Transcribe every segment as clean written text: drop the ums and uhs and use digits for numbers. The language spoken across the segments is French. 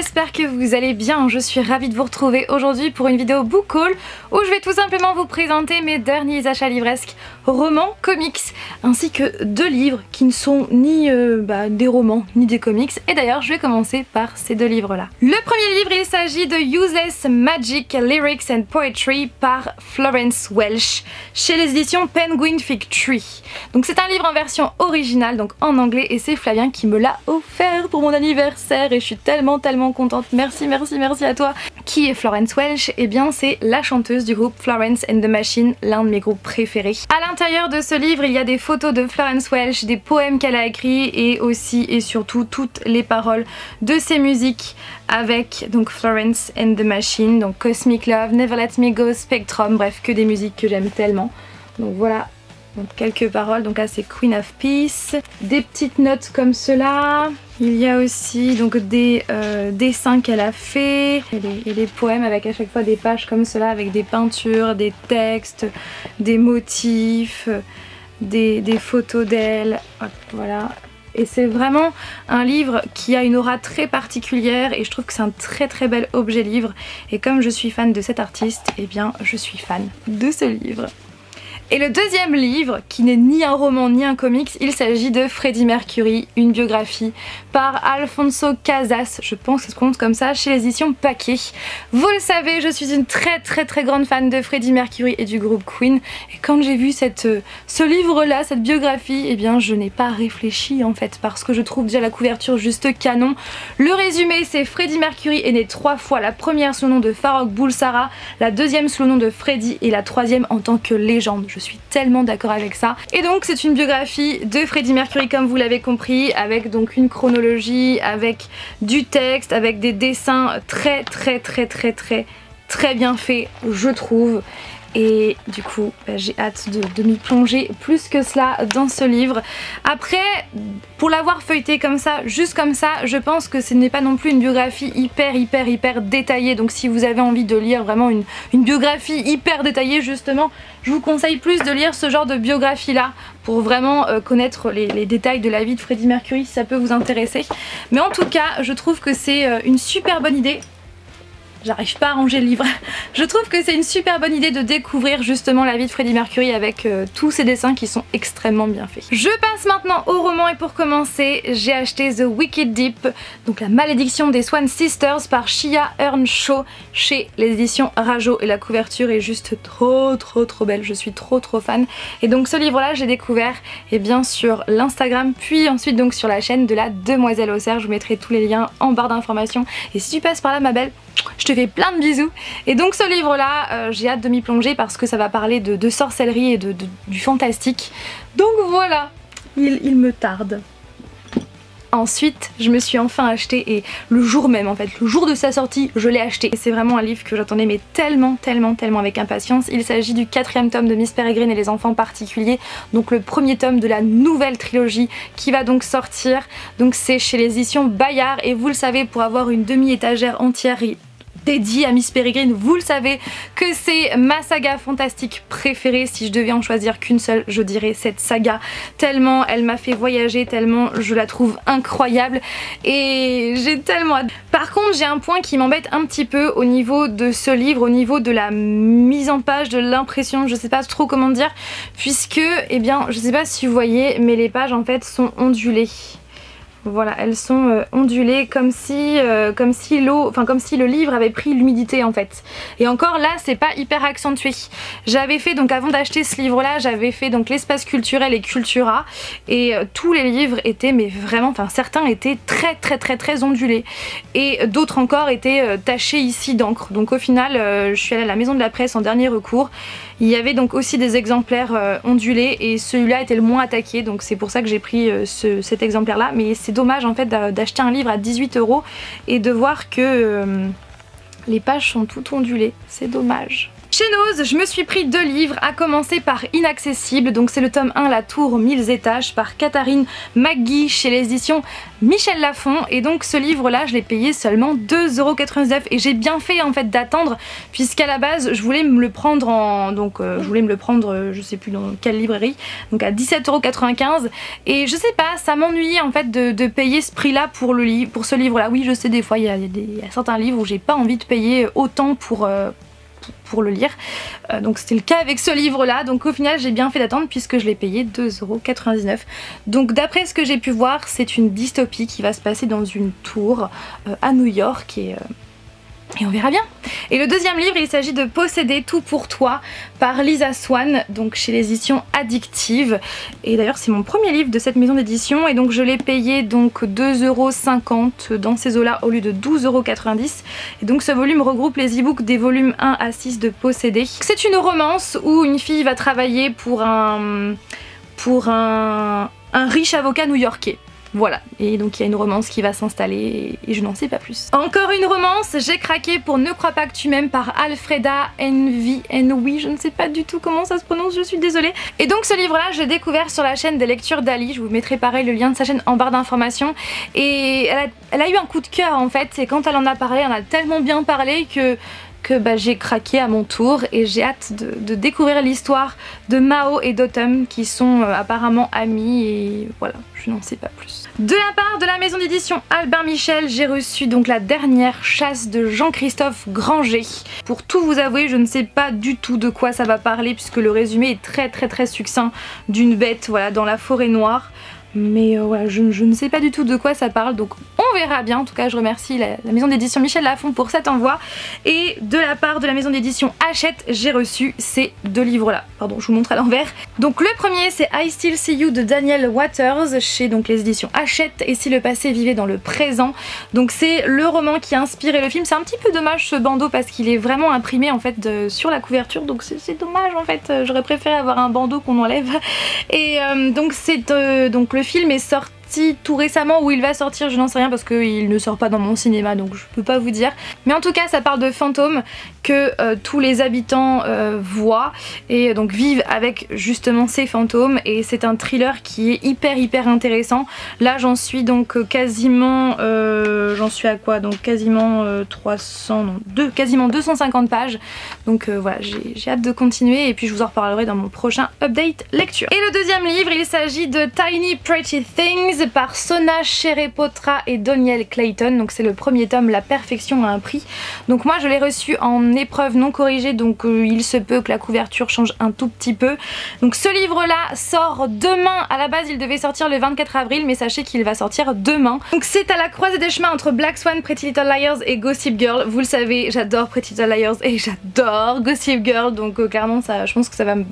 j'espère que vous allez bien. Je suis ravie de vous retrouver aujourd'hui pour une vidéo book haul où je vais tout simplement vous présenter mes derniers achats livresques, romans, comics, ainsi que 2 livres qui ne sont ni des romans ni des comics. Et d'ailleurs, je vais commencer par ces 2 livres-là. Le premier livre, il s'agit de Useless Magic Lyrics and Poetry par Florence Welch chez les éditions Penguin Fig Tree. Donc c'est un livre en version originale, donc en anglais, et c'est Flavien qui me l'a offert pour mon anniversaire et je suis tellement contente. Merci à toi. Qui est Florence Welch? Eh bien c'est la chanteuse du groupe Florence and the Machine, l'un de mes groupes préférés. À l'intérieur de ce livre, il y a des photos de Florence Welch, des poèmes qu'elle a écrits et aussi et surtout toutes les paroles de ses musiques avec donc Florence and the Machine, donc Cosmic Love, Never Let Me Go, Spectrum, bref que des musiques que j'aime tellement. Donc voilà. Donc quelques paroles, donc là c'est Queen of Peace, des petites notes comme cela, il y a aussi donc des dessins qu'elle a fait et des poèmes avec à chaque fois des pages comme cela avec des peintures, des textes, des motifs, des photos d'elle, voilà. Et c'est vraiment un livre qui a une aura très particulière et je trouve que c'est un très bel objet livre et comme je suis fan de cet artiste, eh bien je suis fan de ce livre. Et le deuxième livre, qui n'est ni un roman ni un comics, il s'agit de Freddie Mercury, une biographie par Alfonso Casas, je pense que ça se prononce comme ça, chez les éditions Paquet. Vous le savez, je suis une très grande fan de Freddie Mercury et du groupe Queen. Et quand j'ai vu ce livre-là, cette biographie, eh bien je n'ai pas réfléchi en fait, parce que je trouve déjà la couverture juste canon. Le résumé, c'est Freddie Mercury est né 3 fois, la première sous le nom de Farrokh Bulsara, la deuxième sous le nom de Freddie et la troisième en tant que légende. Je suis tellement d'accord avec ça. Et donc c'est une biographie de Freddie Mercury comme vous l'avez compris, avec donc une chronologie, avec du texte, avec des dessins très bien faits je trouve. Et du coup j'ai hâte de m'y plonger plus que cela dans ce livre. Après, pour l'avoir feuilleté comme ça, juste comme ça, je pense que ce n'est pas non plus une biographie hyper détaillée. Donc si vous avez envie de lire vraiment une biographie hyper détaillée justement, je vous conseille plus de lire ce genre de biographie là pour vraiment connaître les détails de la vie de Freddie Mercury si ça peut vous intéresser. Mais en tout cas, je trouve que c'est une super bonne idée. J'arrive pas à ranger le livre. Je trouve que c'est une super bonne idée de découvrir justement la vie de Freddie Mercury avec tous ces dessins qui sont extrêmement bien faits. Je passe maintenant au roman et pour commencer, j'ai acheté The Wicked Deep, donc la malédiction des Swan Sisters par Shia Earnshaw chez les éditions Rajo et la couverture est juste trop belle, je suis trop fan. Et donc ce livre là j'ai découvert bien sur l'Instagram puis ensuite donc sur la chaîne de la Demoiselle Auxerre, je vous mettrai tous les liens en barre d'informations et si tu passes par là ma belle, je te fais plein de bisous. Et donc ce livre là j'ai hâte de m'y plonger parce que ça va parler de sorcellerie et du fantastique. Donc voilà, il me tarde. Ensuite je me suis enfin acheté et le jour même en fait, le jour de sa sortie je l'ai acheté. Et c'est vraiment un livre que j'attendais mais tellement avec impatience. Il s'agit du 4e tome de Miss Peregrine et les enfants particuliers, donc le premier tome de la nouvelle trilogie qui va donc sortir. Donc c'est chez les éditions Bayard et vous le savez, pour avoir une demi-étagère entière dédiée à Miss Peregrine, vous le savez que c'est ma saga fantastique préférée. Si je devais en choisir qu'une seule, je dirais cette saga, tellement elle m'a fait voyager, tellement je la trouve incroyable et j'ai tellement hâte. Par contre j'ai un point qui m'embête un petit peu au niveau de ce livre, au niveau de la mise en page, de l'impression, je sais pas trop comment dire, puisque je sais pas si vous voyez mais les pages en fait sont ondulées. Voilà, elles sont ondulées comme si le livre avait pris l'humidité en fait. Et encore là, c'est pas hyper accentué. J'avais fait donc avant d'acheter ce livre là, j'avais fait donc l'espace culturel et Cultura et tous les livres étaient certains étaient très ondulés et d'autres encore étaient tachés ici d'encre. Donc au final, je suis allée à la maison de la presse en dernier recours. Il y avait donc aussi des exemplaires ondulés et celui-là était le moins attaqué, donc c'est pour ça que j'ai pris cet exemplaire là. Mais c'est dommage en fait d'acheter un livre à 18 € et de voir que Les pages sont toutes ondulées, c'est dommage. Chez Nose, je me suis pris 2 livres, à commencer par Inaccessible, donc c'est le tome 1, La Tour aux 1000 étages, par Catherine McGee chez les éditions Michel Lafon. Et donc ce livre-là, je l'ai payé seulement 2,99 € et j'ai bien fait en fait d'attendre, puisqu'à la base, je voulais me le prendre je sais plus dans quelle librairie, donc à 17,95 € et je sais pas, ça m'ennuyait en fait de payer ce prix-là pour ce livre-là. Oui, je sais, des fois il y a certains livres où j'ai pas envie de payer autant pour le lire, donc c'était le cas avec ce livre là, donc au final j'ai bien fait d'attendre puisque je l'ai payé 2,99 €. Donc d'après ce que j'ai pu voir, c'est une dystopie qui va se passer dans une tour à New York et on verra bien. Et le deuxième livre, il s'agit de Posséder tout pour toi par Lisa Swan, donc chez les éditions Addictive. Et d'ailleurs c'est mon premier livre de cette maison d'édition et donc je l'ai payé donc 2,50 € dans ces eaux-là au lieu de 12,90 €. Et donc ce volume regroupe les e-books des volumes 1 à 6 de Posséder. C'est une romance où une fille va travailler pour un riche avocat new-yorkais. Voilà, et donc il y a une romance qui va s'installer et je n'en sais pas plus. Encore une romance, j'ai craqué pour Ne crois pas que tu m'aimes par Alfreda Nvi, je ne sais pas du tout comment ça se prononce, je suis désolée. Et donc ce livre là, je l'ai découvert sur la chaîne des lectures d'Ali, je vous mettrai pareil le lien de sa chaîne en barre d'informations. Et elle a eu un coup de cœur en fait, et quand elle en a parlé, elle en a tellement bien parlé que j'ai craqué à mon tour et j'ai hâte de découvrir l'histoire de Mao et d'Autumn qui sont apparemment amis et voilà, je n'en sais pas plus. De la part de la maison d'édition Albin Michel, j'ai reçu donc La dernière chasse de Jean-Christophe Granger. Pour tout vous avouer, je ne sais pas du tout de quoi ça va parler puisque le résumé est très succinct d'une bête voilà, dans la forêt noire. Mais voilà, je ne sais pas du tout de quoi ça parle, donc on verra bien. En tout cas, je remercie la maison d'édition Michel Lafon pour cet envoi. Et de la part de la maison d'édition Hachette, j'ai reçu ces 2 livres-là. Pardon, je vous montre à l'envers. Donc le premier, c'est I Still See You de Daniel Waters, chez donc les éditions Hachette, et Si le passé vivait dans le présent. Donc c'est le roman qui a inspiré le film. C'est un petit peu dommage ce bandeau parce qu'il est vraiment imprimé en fait sur la couverture, donc c'est dommage en fait. J'aurais préféré avoir un bandeau qu'on enlève. Et donc c'est donc le film est sorti tout récemment, ou il va sortir, je n'en sais rien parce qu'il ne sort pas dans mon cinéma donc je peux pas vous dire. Mais en tout cas ça parle de fantômes que tous les habitants voient et donc vivent avec justement ces fantômes, et c'est un thriller qui est hyper intéressant. Là j'en suis donc quasiment, j'en suis à quoi, donc quasiment 300, non, quasiment 250 pages. Donc voilà, j'ai hâte de continuer et puis je vous en reparlerai dans mon prochain update lecture. Et le deuxième livre, il s'agit de Tiny Pretty Things par Sona Sherepotra et Doniel Clayton. Donc c'est le premier tome, La perfection a un prix. Donc moi je l'ai reçu en épreuve non corrigée, donc il se peut que la couverture change un tout petit peu. Donc ce livre là sort demain. À la base il devait sortir le 24 avril, mais sachez qu'il va sortir demain. Donc c'est à la croisée des chemins entre Black Swan, Pretty Little Liars et Gossip Girl. Vous le savez, j'adore Pretty Little Liars et j'adore Gossip Girl, donc clairement ça, je pense que ça va me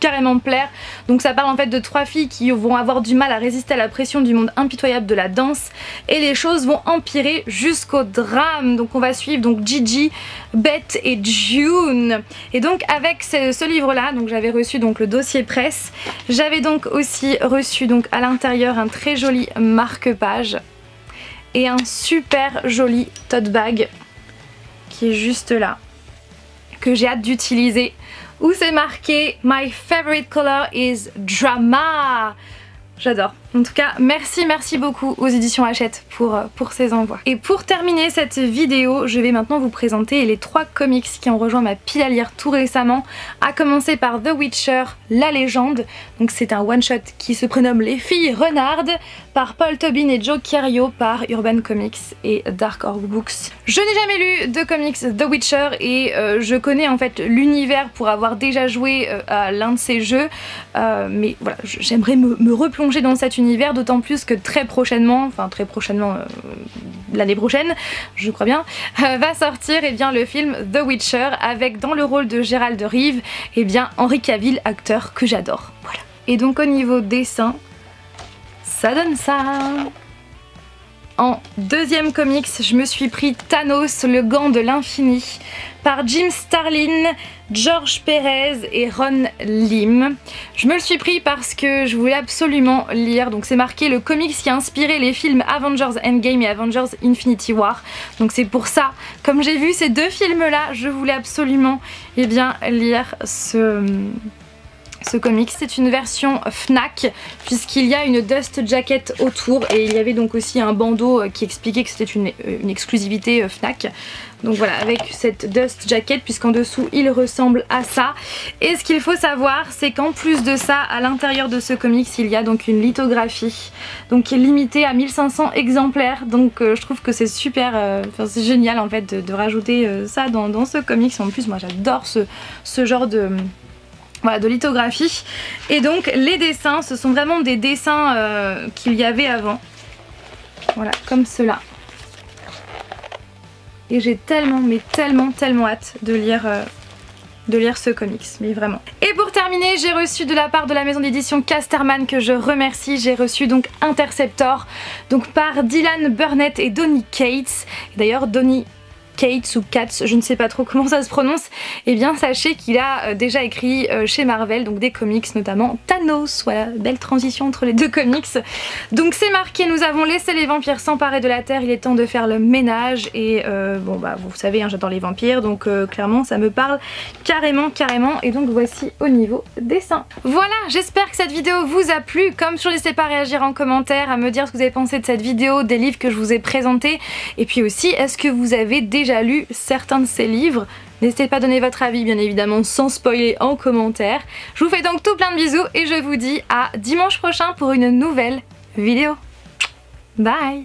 carrément me plaire. Donc ça parle en fait de 3 filles qui vont avoir du mal à résister à la pression du monde impitoyable de la danse, et les choses vont empirer jusqu'au drame. Donc on va suivre donc Gigi, Beth et June. Et donc avec ce livre là, donc j'avais reçu donc le dossier presse, j'avais donc aussi reçu donc à l'intérieur un très joli marque-page et un super joli tote bag qui est juste là, que j'ai hâte d'utiliser, où c'est marqué My favorite color is drama. J'adore. En tout cas, merci beaucoup aux éditions Hachette pour ces envois. Et pour terminer cette vidéo, je vais maintenant vous présenter les 3 comics qui ont rejoint ma pile à lire tout récemment, à commencer par The Witcher, La Légende. Donc c'est un one-shot qui se prénomme Les Filles Renardes, par Paul Tobin et Joe Chiario, par Urban Comics et Dark Horse Books. Je n'ai jamais lu de comics The Witcher et je connais en fait l'univers pour avoir déjà joué à l'un de ces jeux, mais voilà, j'aimerais me replonger dans cet univers, d'autant plus que très prochainement, l'année prochaine, je crois bien, va sortir le film The Witcher, avec dans le rôle de Geralt de Rive, Henry Cavill, acteur que j'adore. Voilà. Et donc au niveau dessin, ça donne ça. En deuxième comics, je me suis pris Thanos, le gant de l'infini, par Jim Starlin, George Perez et Ron Lim. Je me le suis pris parce que je voulais absolument lire, donc c'est marqué le comics qui a inspiré les films Avengers Endgame et Avengers Infinity War. Donc c'est pour ça, comme j'ai vu ces deux films là, je voulais absolument lire ce comics. C'est une version Fnac puisqu'il y a une dust jacket autour et il y avait donc aussi un bandeau qui expliquait que c'était une exclusivité Fnac. Donc voilà, avec cette dust jacket, puisqu'en dessous il ressemble à ça. Et ce qu'il faut savoir, c'est qu'en plus de ça, à l'intérieur de ce comics, il y a donc une lithographie, donc qui est limitée à 1500 exemplaires. Donc je trouve que c'est super, c'est génial en fait de rajouter ça dans ce comics. En plus moi j'adore ce genre de lithographie. Et donc les dessins, ce sont vraiment des dessins qu'il y avait avant. Voilà, comme cela. Et j'ai tellement, mais tellement hâte de lire ce comics, mais vraiment. Et pour terminer, j'ai reçu de la part de la maison d'édition Casterman, que je remercie, j'ai reçu donc Interceptor, donc par Dylan Burnett et Donny Cates. D'ailleurs Donny Cates ou Katz, je ne sais pas trop comment ça se prononce, et bien sachez qu'il a déjà écrit chez Marvel, donc des comics, notamment Thanos. Voilà, belle transition entre les deux comics. Donc c'est marqué, nous avons laissé les vampires s'emparer de la terre, il est temps de faire le ménage. Et bon bah vous savez, hein, j'adore les vampires, donc clairement ça me parle carrément. Et donc voici au niveau dessin. Voilà, j'espère que cette vidéo vous a plu. Comme toujours, n'hésitez pas à réagir en commentaire, à me dire ce que vous avez pensé de cette vidéo, des livres que je vous ai présentés, et puis aussi est-ce que vous avez déjà lu certains de ces livres. N'hésitez pas à donner votre avis, bien évidemment, sans spoiler, en commentaire. Je vous fais donc tout plein de bisous et je vous dis à dimanche prochain pour une nouvelle vidéo. Bye!